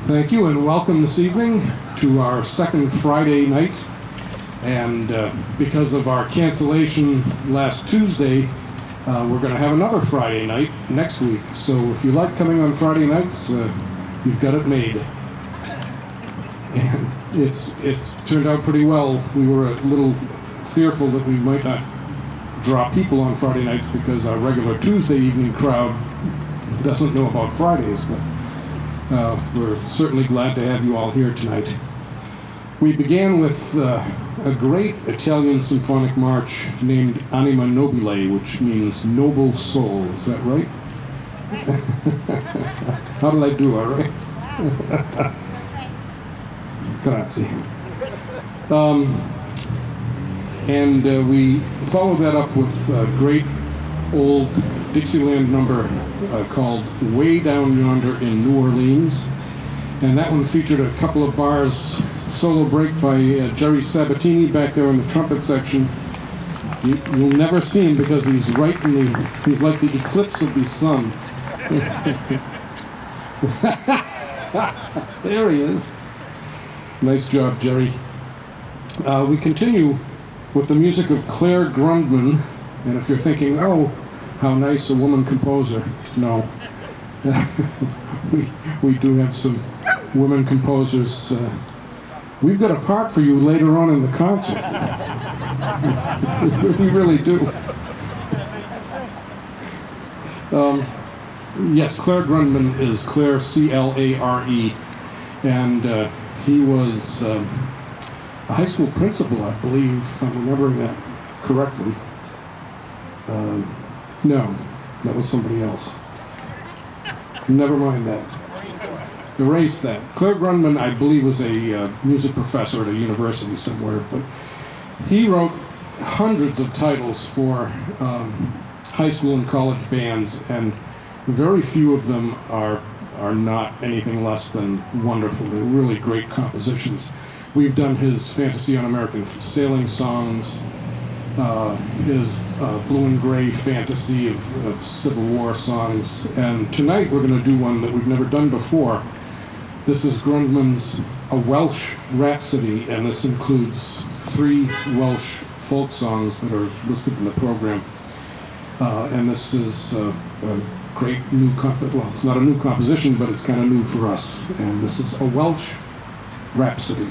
Thank you and welcome this evening to our second Friday night. And because of our cancellation last Tuesday, we're going to have another Friday night next week. So if you like coming on Friday nights, you've got it made. And it's turned out pretty well. We were a little fearful that we might not draw people on Friday nights because our regular Tuesday evening crowd doesn't know about Fridays, but we're certainly glad to have you all here tonight. We began with a great Italian symphonic march named Anima Nobile, which means noble soul. Is that right? How did I do, all right? Grazie. And we followed that up with a great old Dixieland number called Way Down Yonder in New Orleans. And that one featured a couple of bars, solo break by Jerry Sabatini back there in the trumpet section. You'll never see him because he's right in he's like the eclipse of the sun. There he is. Nice job, Jerry. We continue with the music of Claire Grundman. And if you're thinking, oh, how nice, a woman composer. No. we do have some women composers. We've got a part for you later on in the concert. We really do. Yes, Claire Grundman is Claire, C-L-A-R-E. And he was a high school principal, I believe, if I'm remembering that correctly. No, that was somebody else. Never mind that. Erase that. Claire Grundman, I believe, was a music professor at a university somewhere, but he wrote hundreds of titles for high school and college bands, and very few of them are not anything less than wonderful. They're really great compositions. We've done his Fantasy on American Sailing songs, his Blue and Gray fantasy of Civil War songs, and tonight we're going to do one that we've never done before. This is Grundman's A Welsh Rhapsody, and this includes 3 Welsh folk songs that are listed in the program. And this is a great new well, it's not a new composition, but it's kind of new for us. And this is A Welsh Rhapsody.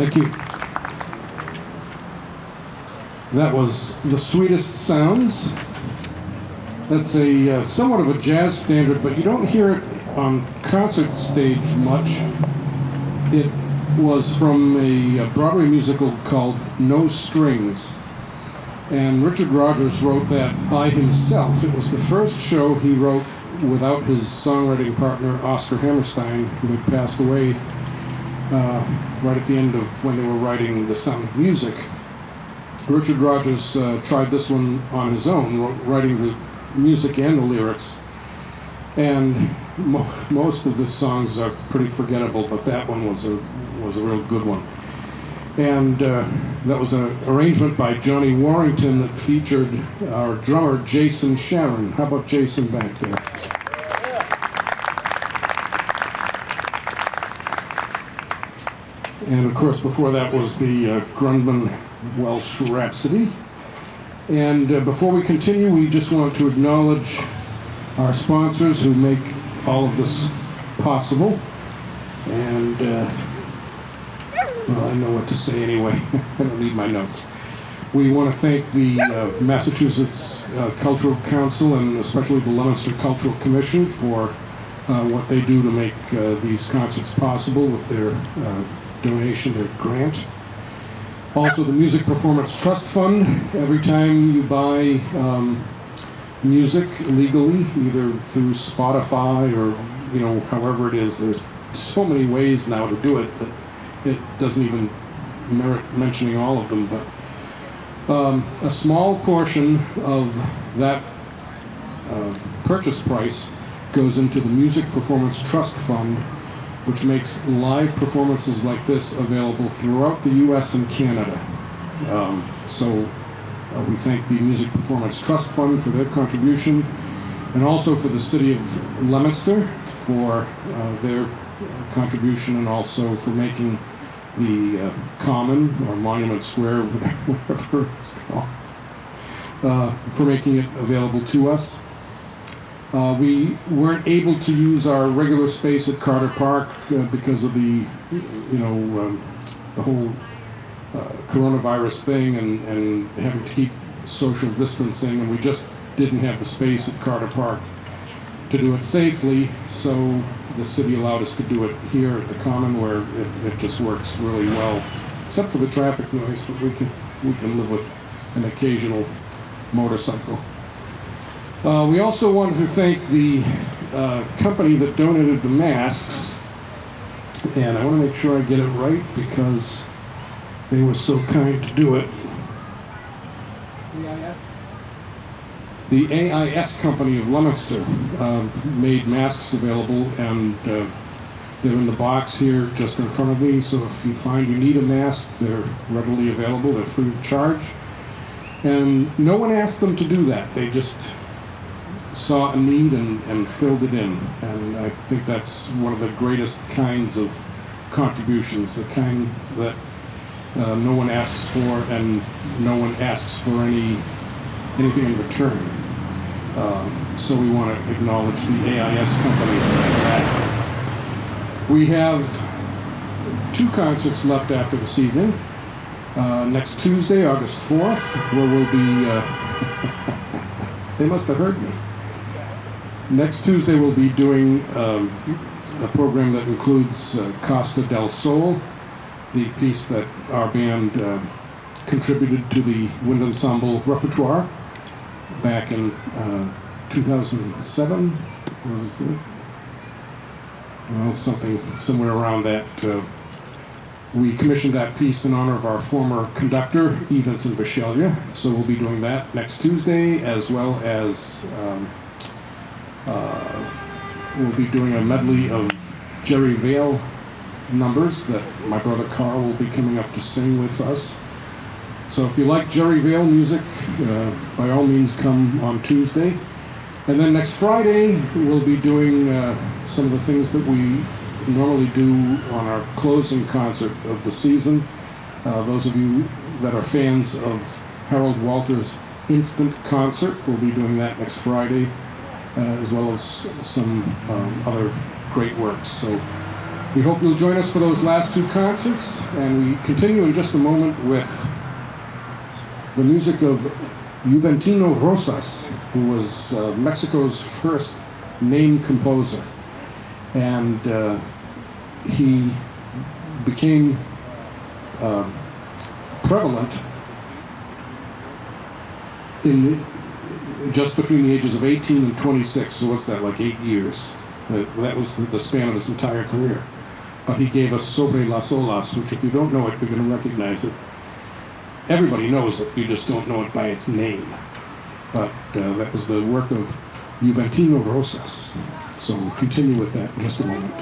Thank you. That was The Sweetest Sounds. That's a somewhat of a jazz standard, but you don't hear it on concert stage much. It was from a Broadway musical called No Strings. And Richard Rodgers wrote that by himself. It was the first show he wrote without his songwriting partner, Oscar Hammerstein, who had passed away right at the end of when they were writing The Sound of Music. Richard Rodgers tried this one on his own, writing the music and the lyrics. And most of the songs are pretty forgettable, but that one was a real good one. And that was an arrangement by Johnny Warrington that featured our drummer, Jason Sharon. How about Jason back there? And of course, before that was the Grundman Welsh Rhapsody. And before we continue, we just want to acknowledge our sponsors who make all of this possible. And well, I know what to say anyway. I don't need my notes. We want to thank the Massachusetts Cultural Council and especially the Leominster Cultural Commission for what they do to make these concerts possible with their donation, their grant. Also, the Music Performance Trust Fund. Every time you buy music legally, either through Spotify or however it is, there's so many ways now to do it that it doesn't even merit mentioning all of them. But a small portion of that purchase price goes into the Music Performance Trust Fund, which makes live performances like this available throughout the U.S. and Canada. So we thank the Music Performance Trust Fund for their contribution, and also for the City of Leominster for their contribution, and also for making the Common, or Monument Square, whatever it's called, for making it available to us. We weren't able to use our regular space at Carter Park because of the, the whole coronavirus thing and having to keep social distancing, and we just didn't have the space at Carter Park to do it safely, so the city allowed us to do it here at the Common, where it just works really well, except for the traffic noise, but we can live with an occasional motorcycle. We also wanted to thank the company that donated the masks, and I want to make sure I get it right because they were so kind to do it. The AIS company of Leominster made masks available, and they're in the box here just in front of me, so if you find you need a mask, they're readily available, they're free of charge. And no one asked them to do that, they just saw a need and filled it in. And I think that's one of the greatest kinds of contributions, the kinds that no one asks for and no one asks for anything in return. So we want to acknowledge the AIS company for that. We have 2 concerts left after this evening. Next Tuesday, August 4th, where we'll be... they must have heard me. Next Tuesday, we'll be doing a program that includes Costa del Sol, the piece that our band contributed to the wind ensemble repertoire back in 2007, was it? Well, something somewhere around that. We commissioned that piece in honor of our former conductor, Vincent Vichelia, so we'll be doing that next Tuesday, as well as we'll be doing a medley of Jerry Vale numbers that my brother Carl will be coming up to sing with us. So if you like Jerry Vale music, by all means come on Tuesday. And then next Friday, we'll be doing some of the things that we normally do on our closing concert of the season. Those of you that are fans of Harold Walter's Instant Concert, we'll be doing that next Friday, as well as some other great works. So We hope you'll join us for those last two concerts, and we continue in just a moment with the music of Juventino Rosas, who was Mexico's first named composer. And he became prevalent in just between the ages of 18 and 26, so what's that, like 8 years? That was the span of his entire career. But he gave us Sobre las Olas, which if you don't know it, you're going to recognize it. Everybody knows it, you just don't know it by its name. But that was the work of Juventino Rosas. So we'll continue with that in just a moment.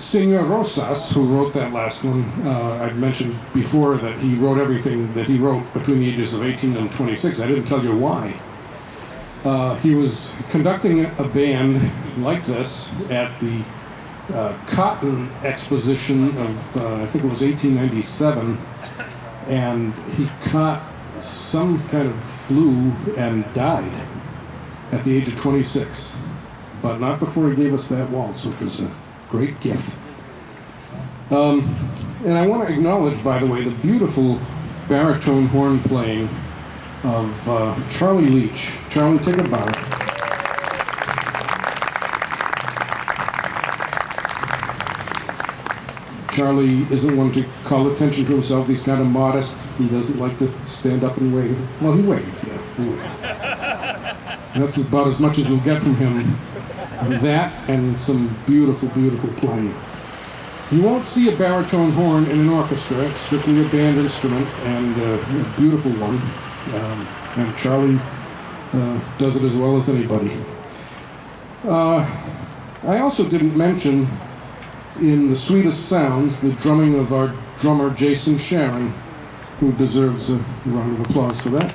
Senor Rosas, who wrote that last one, I'd mentioned before that he wrote everything that he wrote between the ages of 18 and 26. I didn't tell you why. He was conducting a band like this at the Cotton Exposition of, I think it was 1897, and he caught some kind of flu and died at the age of 26, but not before he gave us that waltz, which was a great gift. And I want to acknowledge, by the way, the beautiful baritone horn playing of Charlie Leach. Charlie, take a bow. Charlie isn't one to call attention to himself. He's kind of modest. He doesn't like to stand up and wave. Well, he waved, yeah. He waved. And that's about as much as you'll get from him. That and some beautiful, beautiful playing. You won't see a baritone horn in an orchestra. It's strictly a band instrument, and a beautiful one. And Charlie does it as well as anybody. I also didn't mention, in the sweetest sounds, the drumming of our drummer Jason Sharon, who deserves a round of applause for that.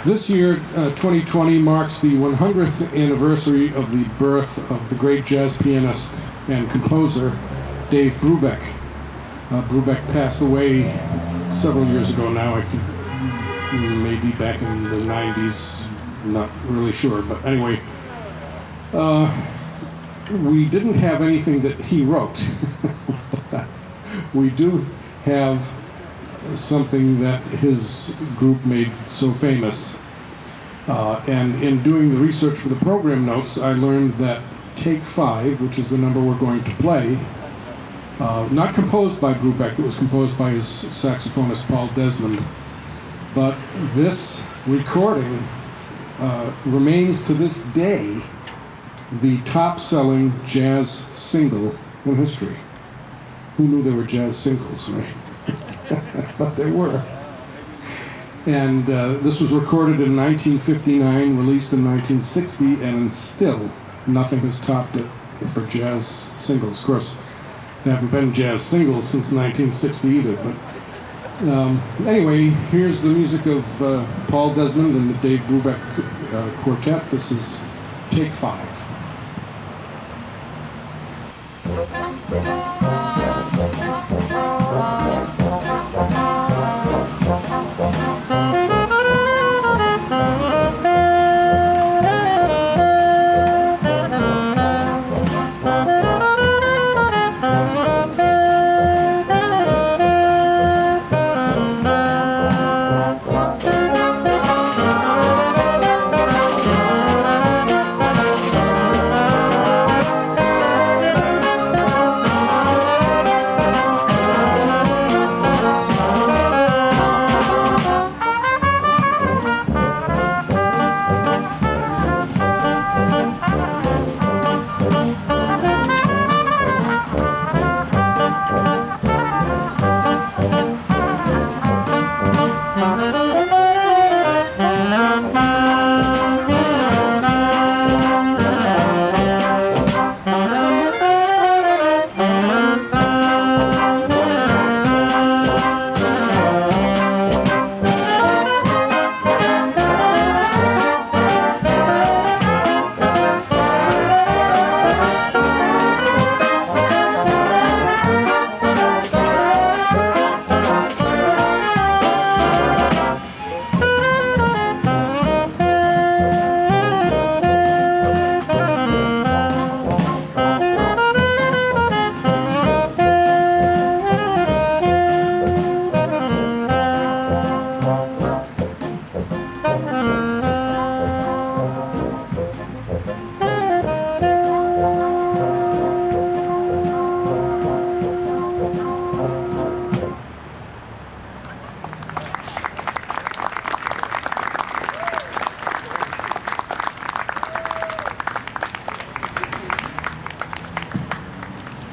This year, 2020, marks the 100th anniversary of the birth of the great jazz pianist and composer Dave Brubeck. Brubeck passed away several years ago now, I think maybe back in the 90s, not really sure, but anyway. We didn't have anything that he wrote. We do have something that his group made so famous. And in doing the research for the program notes, I learned that Take 5, which is the number we're going to play, not composed by Brubeck, it was composed by his saxophonist Paul Desmond. But this recording remains to this day the top-selling jazz single in history. Who knew there were jazz singles, right? But there were. And this was recorded in 1959, released in 1960, and still nothing has topped it for jazz singles. Of course, there haven't been jazz singles since 1960 either, but anyway, here's the music of Paul Desmond and the Dave Brubeck Quartet. This is Take 5.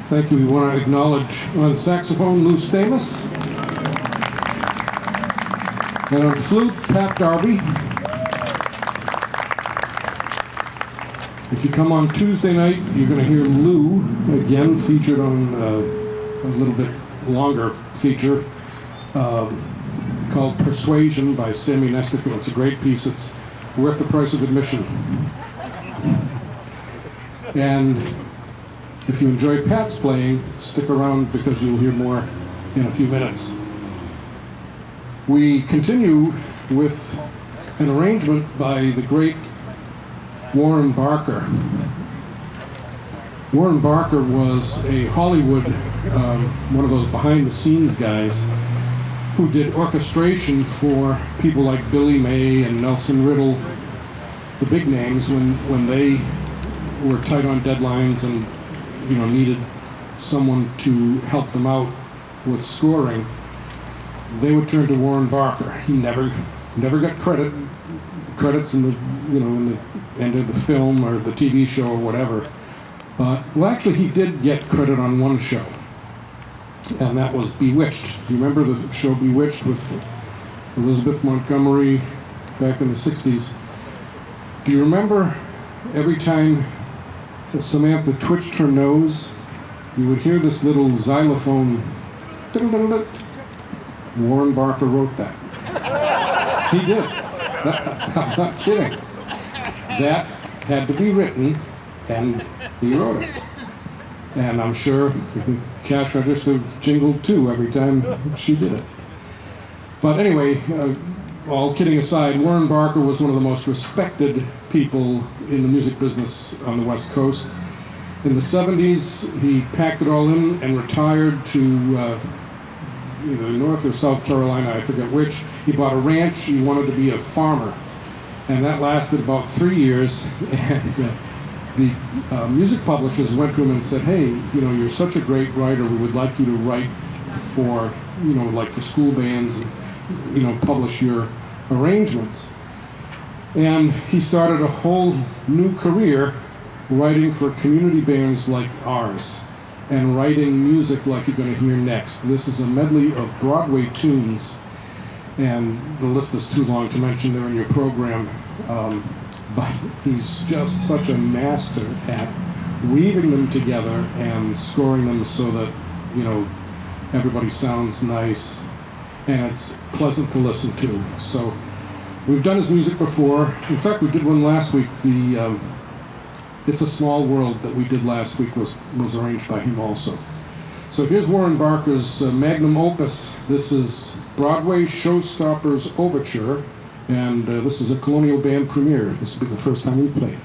Thank you. We want to acknowledge on saxophone Lou Stamus, and on flute Pat Darby, If you come on Tuesday night, you're going to hear Lou again, featured on a little bit longer feature called Persuasion by Sammy Nestico. It's a great piece. It's worth the price of admission. And if you enjoy Pat's playing, stick around because you'll hear more in a few minutes. We continue with an arrangement by the great Warren Barker. Warren Barker was a Hollywood, one of those behind-the-scenes guys who did orchestration for people like Billy May and Nelson Riddle, the big names, when they were tight on deadlines and needed someone to help them out with scoring. They would turn to Warren Barker. He never got credits in the in the end of the film or the TV show or whatever. But actually, he did get credit on one show, and that was Bewitched. Do you remember the show Bewitched with Elizabeth Montgomery back in the '60s? Do you remember every time Samantha twitched her nose, you would hear this little xylophone? Warren Barker wrote that. He did. I'm not kidding. That had to be written, and he wrote it. And I'm sure the cash register jingled too every time she did it. But anyway, all kidding aside, Warren Barker was one of the most respected people in the music business on the West Coast. In the 70s, he packed it all in and retired to either North or South Carolina, I forget which. He bought a ranch. He wanted to be a farmer. And that lasted about 3 years. And the music publishers went to him and said, hey, you're such a great writer. We would like you to write for, like for school bands, publish your arrangements. And he started a whole new career writing for community bands like ours and writing music like you're going to hear next. This is a medley of Broadway tunes, and the list is too long to mention. They're in your program. But he's just such a master at weaving them together and scoring them so that, everybody sounds nice and it's pleasant to listen to. So we've done his music before. In fact, we did one last week. The It's a Small World that we did last week was arranged by him also. So here's Warren Barker's magnum opus. This is Broadway Showstoppers Overture, and this is a Colonial Band premiere. This will be the first time we play it.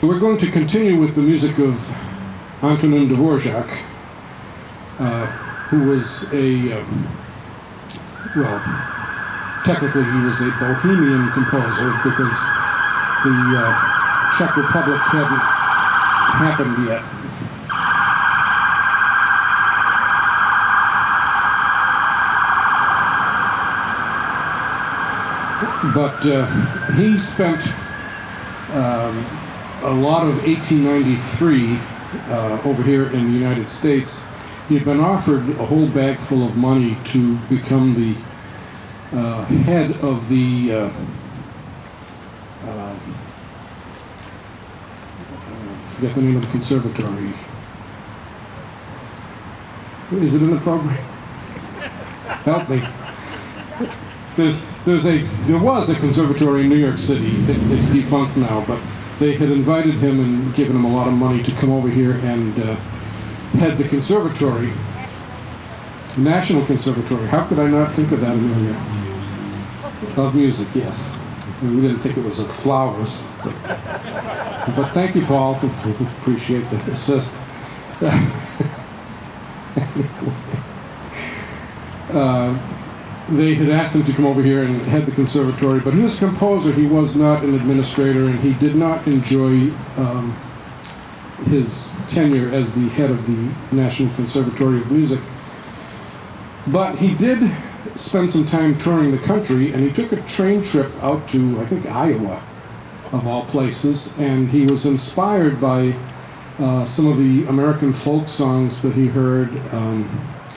We're going to continue with the music of Antonin Dvorak, who was well, technically he was a Bohemian composer because the Czech Republic hadn't happened yet. But he spent a lot of 1893 over here in the United States. He had been offered a whole bag full of money to become the head of the forget the name of the conservatory. Is it in the program? Help me. There was a conservatory in New York City. It's defunct now, but they had invited him and given him a lot of money to come over here and head the conservatory, National Conservatory. How could I not think of that, Amelia? Of music, yes. We didn't think it was of flowers, but thank you, Paul. Appreciate the assist. They had asked him to come over here and head the conservatory, but he was a composer. He was not an administrator, and he did not enjoy his tenure as the head of the National Conservatory of Music. But he did spend some time touring the country, and he took a train trip out to, I think, Iowa, of all places, and he was inspired by some of the American folk songs that he heard,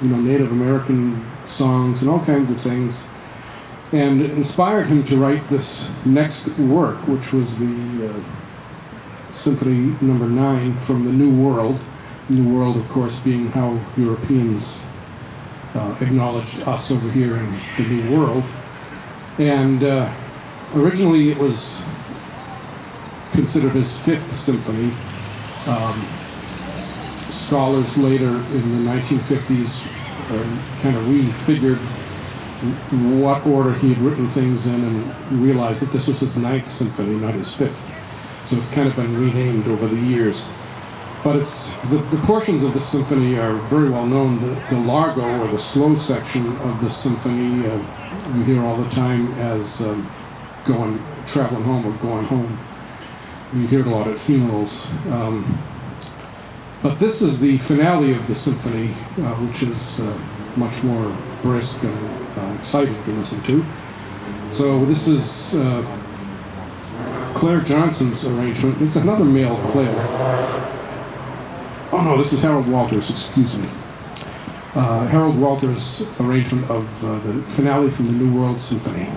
Native American songs and all kinds of things, and it inspired him to write this next work, which was the Symphony Number 9 from the New World. New World, of course, being how Europeans acknowledged us over here in the New World. And originally it was considered his fifth symphony. Scholars later in the 1950s kind of refigured what order he had written things in and realized that this was his ninth symphony, not his fifth. So it's kind of been renamed over the years. But it's the portions of the symphony are very well known. The largo, or the slow section of the symphony, you hear all the time as traveling home or going home. You hear it a lot at funerals. But this is the finale of the symphony, which is much more brisk and exciting to listen to. So this is Claire Johnson's arrangement. It's another male Claire. Oh no, this is Harold Walters, excuse me. Harold Walters' arrangement of the finale from the New World Symphony.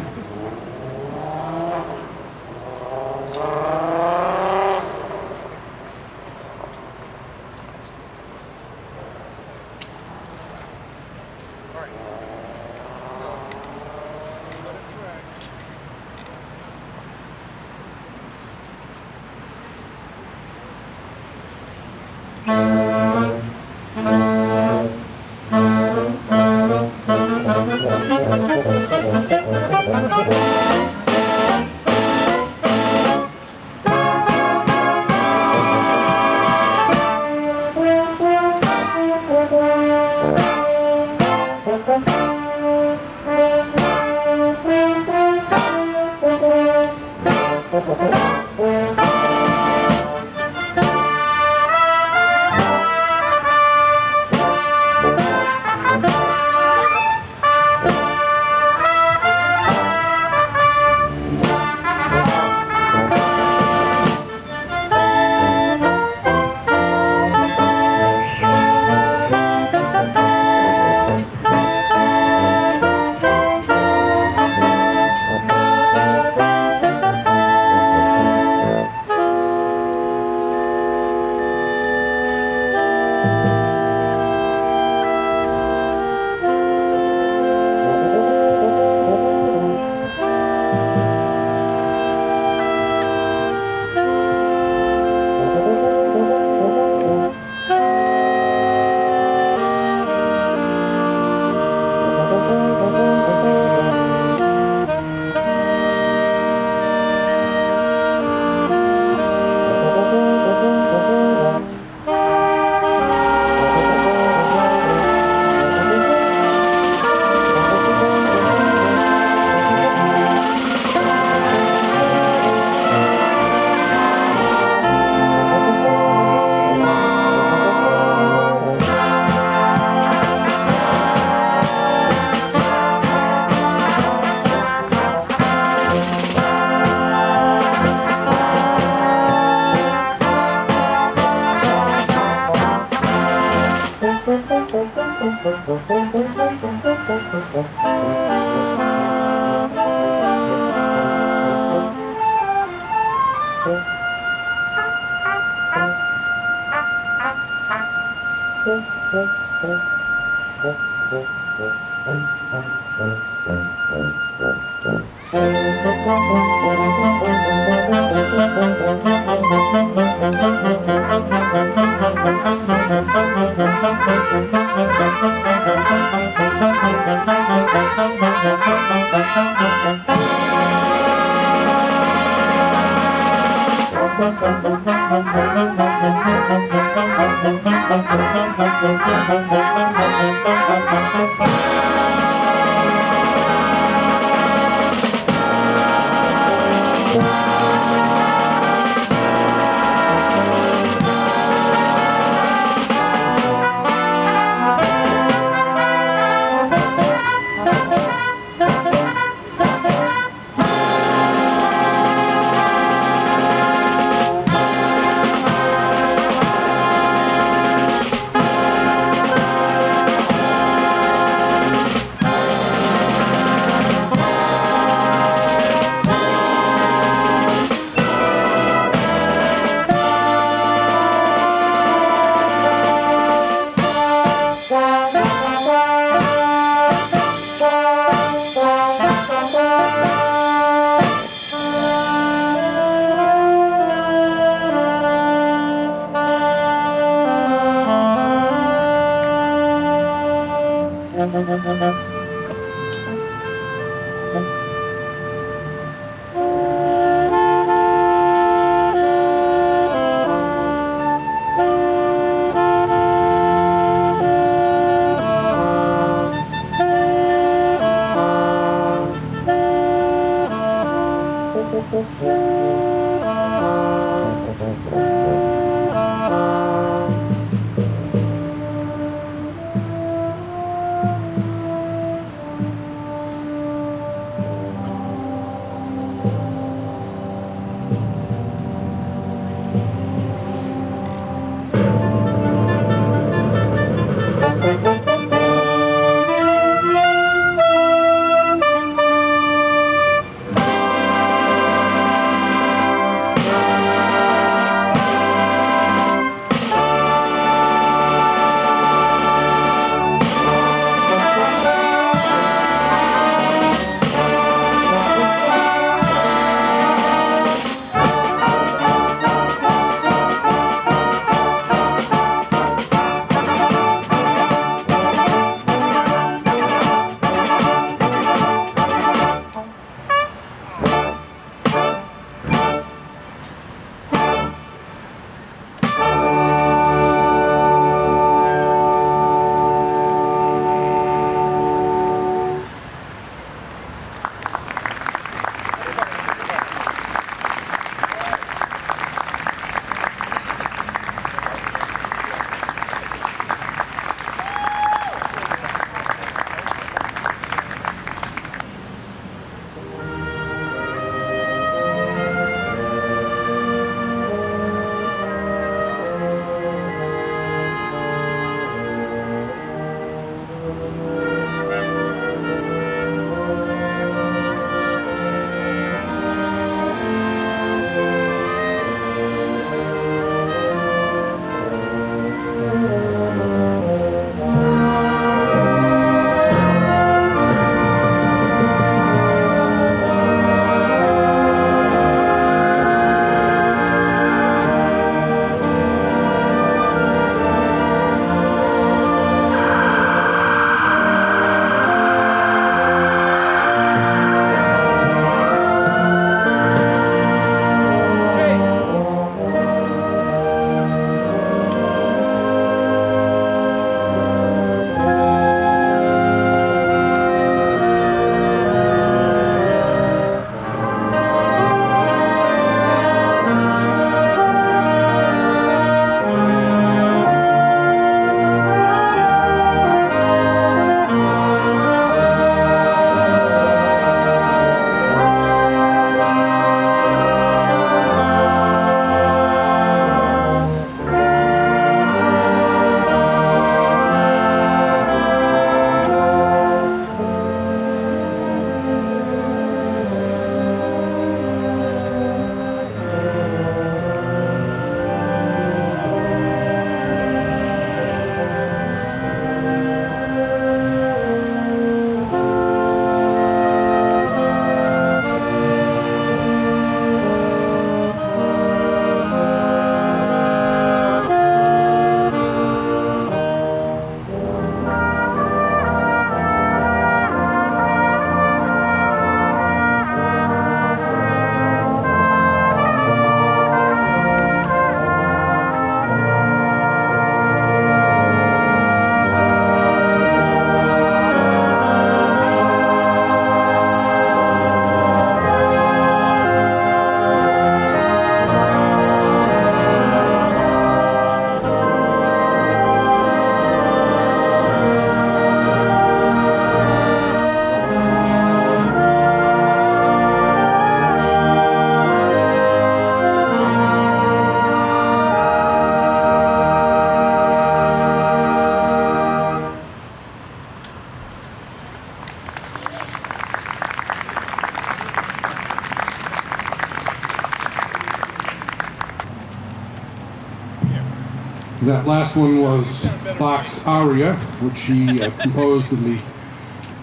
That last one was Bach's aria, which he composed in the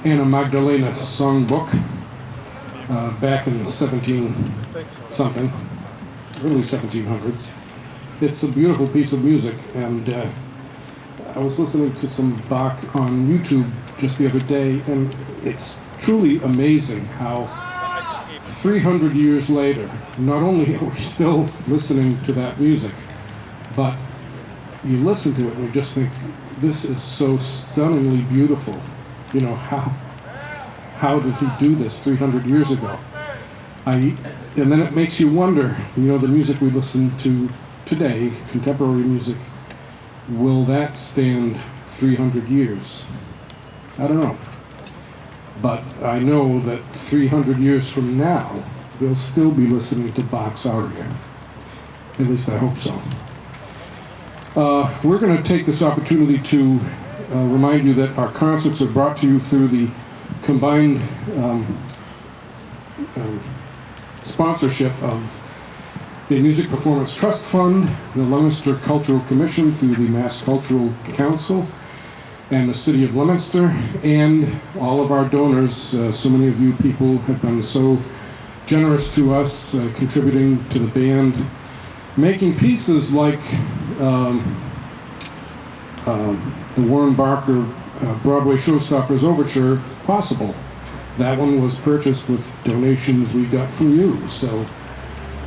Anna Magdalena songbook back in 17-something, early 1700s. It's a beautiful piece of music, and I was listening to some Bach on YouTube just the other day, and it's truly amazing how 300 years later, not only are we still listening to that music, but you listen to it and you just think, this is so stunningly beautiful. You know, how did he do this 300 years ago? And then it makes you wonder, you know, the music we listen to today, contemporary music, will that stand 300 years? I don't know. But I know that 300 years from now, they'll still be listening to Bach's aria. At least I hope so. We're going to take this opportunity to remind you that our concerts are brought to you through the combined sponsorship of the Music Performance Trust Fund, the Leominster Cultural Commission through the Mass Cultural Council, and the City of Leominster, and all of our donors. So many of you people have been so generous to us, contributing to the band, making pieces like the Warren Barker Broadway Showstoppers Overture possible. That one was purchased with donations we got from you, so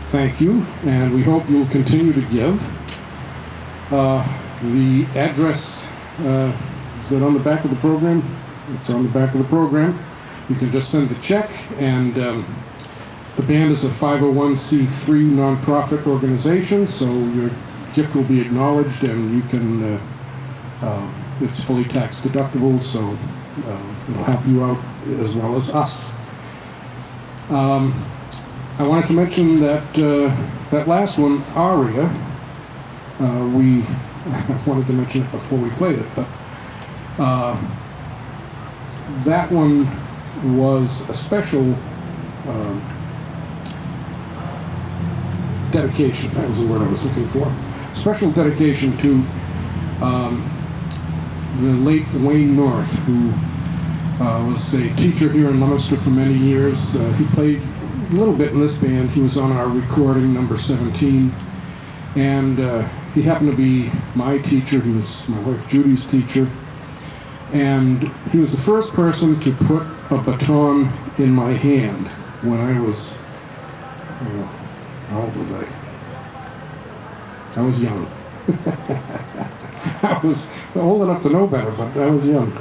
thank you, and we hope you'll continue to give. The address, is it on the back of the program? It's on the back of the program. You can just send the check, and the band is a 501c3 nonprofit organization, so your gift will be acknowledged, and you can, it's fully tax deductible, so it'll help you out as well as us. I wanted to mention that that last one, aria, I wanted to mention it before we played it, but that one was a special dedication. That was the word I was looking for. Special dedication to the late Wayne North, who was a teacher here in Leominster for many years. He played a little bit in this band. He was on our recording, number 17. And he happened to be my teacher. He was my wife Judy's teacher. And he was the first person to put a baton in my hand when I was, how old was I? I was young. I was old enough to know better, but I was young.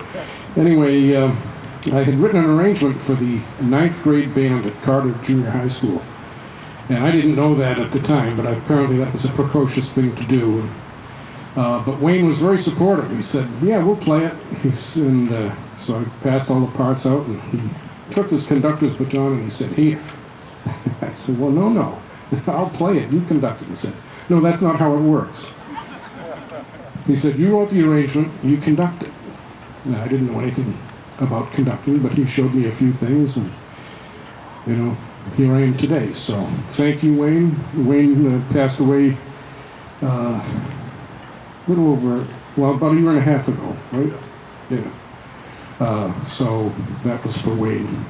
Anyway, I had written an arrangement for the 9th grade band at Carter Junior High School. And I didn't know that at the time, but apparently that was a precocious thing to do. But Wayne was very supportive. He said, yeah, we'll play it. And so I passed all the parts out, and he took his conductor's baton and he said, here. I said, well, no, I'll play it. You conduct it. He said, no, that's not how it works. He said, you wrote the arrangement, you conduct it. Now, I didn't know anything about conducting, but he showed me a few things, and, here I am today. So, thank you, Wayne. Wayne passed away about a year and a half ago, right? Yeah. So, that was for Wayne.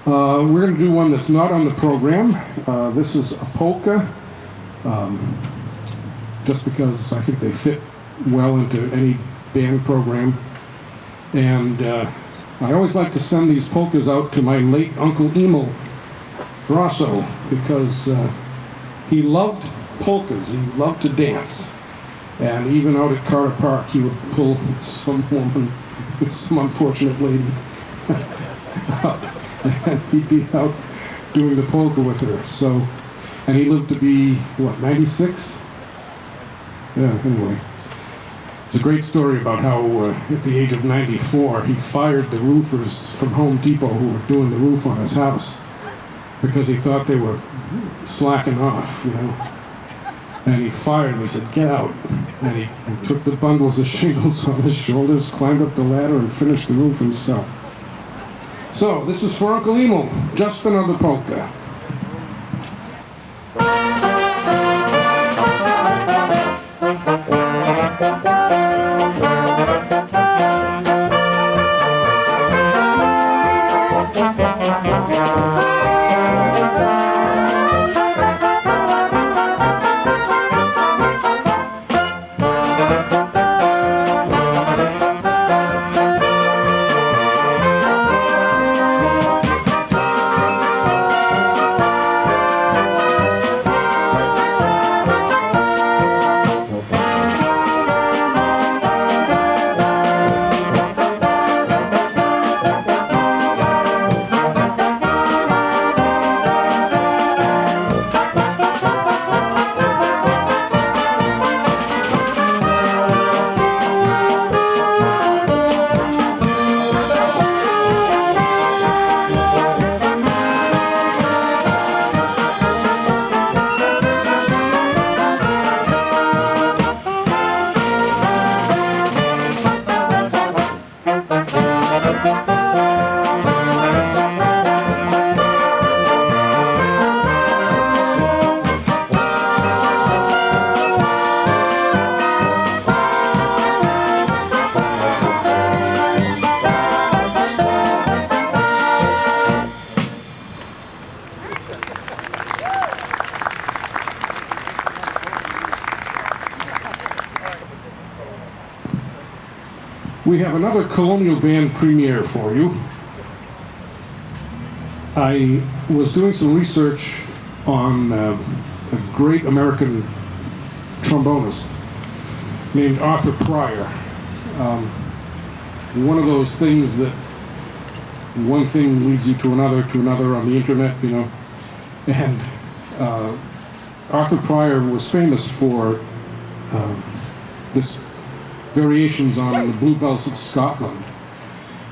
We're going to do one that's not on the program. This is a polka. Just because I think they fit well into any band program. And I always like to send these polkas out to my late Uncle Emil Grosso, because he loved polkas. He loved to dance. And even out at Carter Park, he would pull some woman, some unfortunate lady, up, and he'd be out doing the polka with her. So, and he lived to be, 96? Yeah, anyway. It's a great story about how at the age of 94, he fired the roofers from Home Depot who were doing the roof on his house because he thought they were slacking off, And he fired them. He said, get out. And he took the bundles of shingles on his shoulders, climbed up the ladder, and finished the roof himself. So, this is for Uncle Emil, just another polka. We have another Colonial Band premiere for you. I was doing some research on a great American trombonist named Arthur Pryor. One of those things that one thing leads you to another on the internet, you know. And Arthur Pryor was famous for this variations on the Bluebells of Scotland.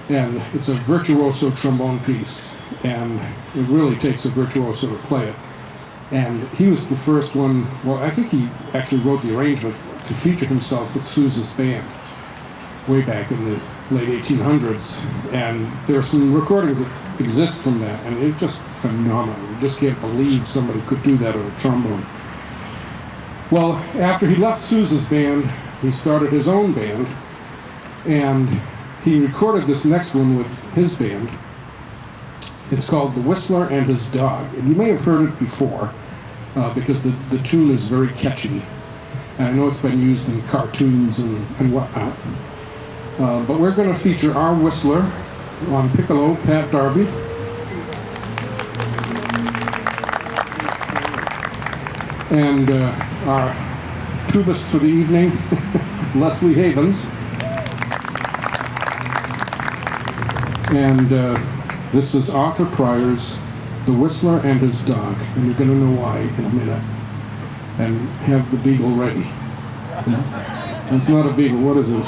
And it's a virtuoso trombone piece, and it really takes a virtuoso to play it. And he was the first one, well, I think he actually wrote the arrangement to feature himself with Sousa's band way back in the late 1800s. And there are some recordings that exist from that, and it's just phenomenal. You just can't believe somebody could do that on a trombone. Well, after he left Sousa's band, he started his own band, and he recorded this next one with his band. It's called The Whistler and His Dog, and you may have heard it before because the tune is very catchy. And I know it's been used in cartoons and whatnot. But we're going to feature our whistler on piccolo, Pat Darby. And our tubist for the evening, Leslie Havens. And this is Arthur Pryor's The Whistler and His Dog. And you're going to know why in a minute. And have the beagle ready. It's not a beagle, what is it?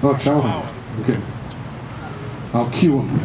Oh, Chowhound. Okay. I'll cue him.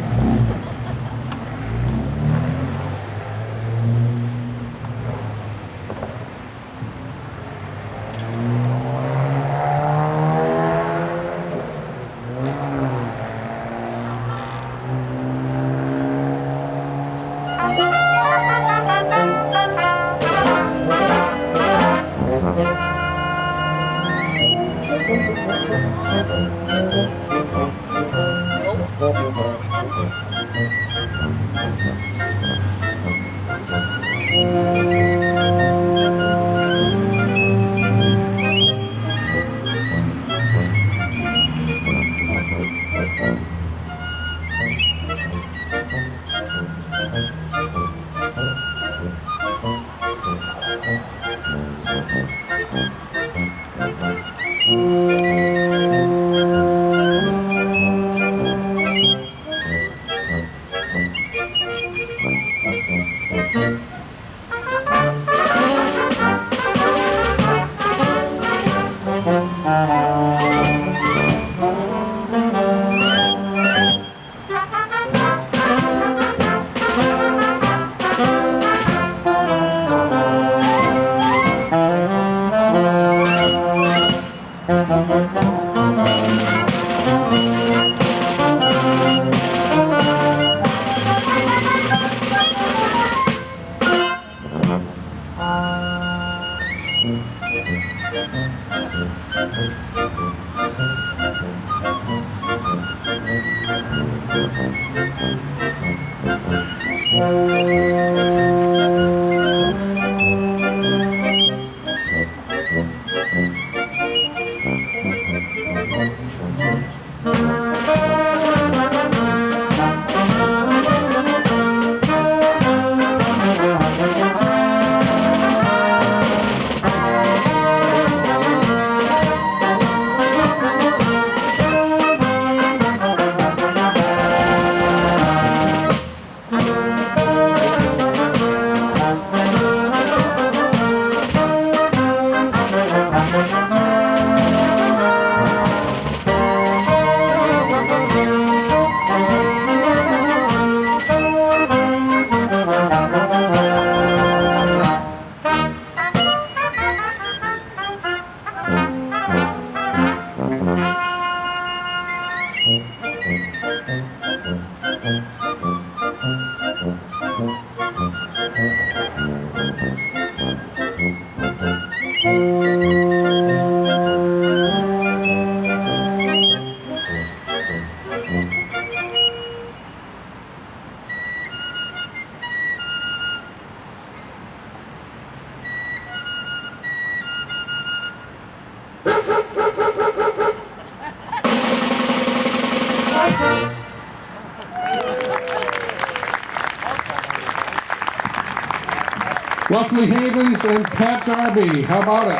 Wesley Havens and Pat Darby. How about it?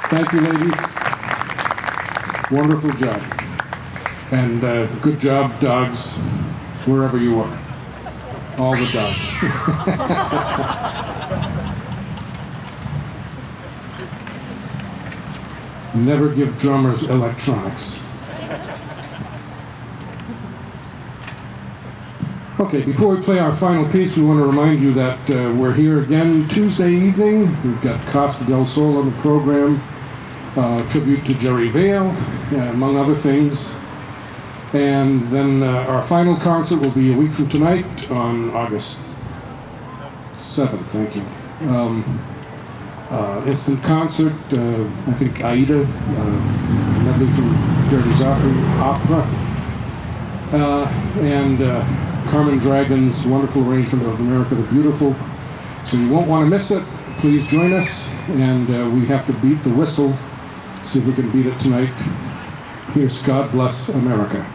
Thank you, ladies. Wonderful job. And good job, dogs, wherever you are. All the dogs. Never give drummers electronics. Okay, before we play our final piece, we want to remind you that we're here again Tuesday evening. We've got Costa del Sol on the program, tribute to Jerry Vale, among other things. And then our final concert will be a week from tonight on August 7th, thank you. Instant concert, I think Aida, medley from Verdi's opera, and Carmen Dragon's wonderful arrangement of America the Beautiful. So you won't want to miss it. Please join us, and we have to beat the whistle. See if we can beat it tonight. Here's God Bless America.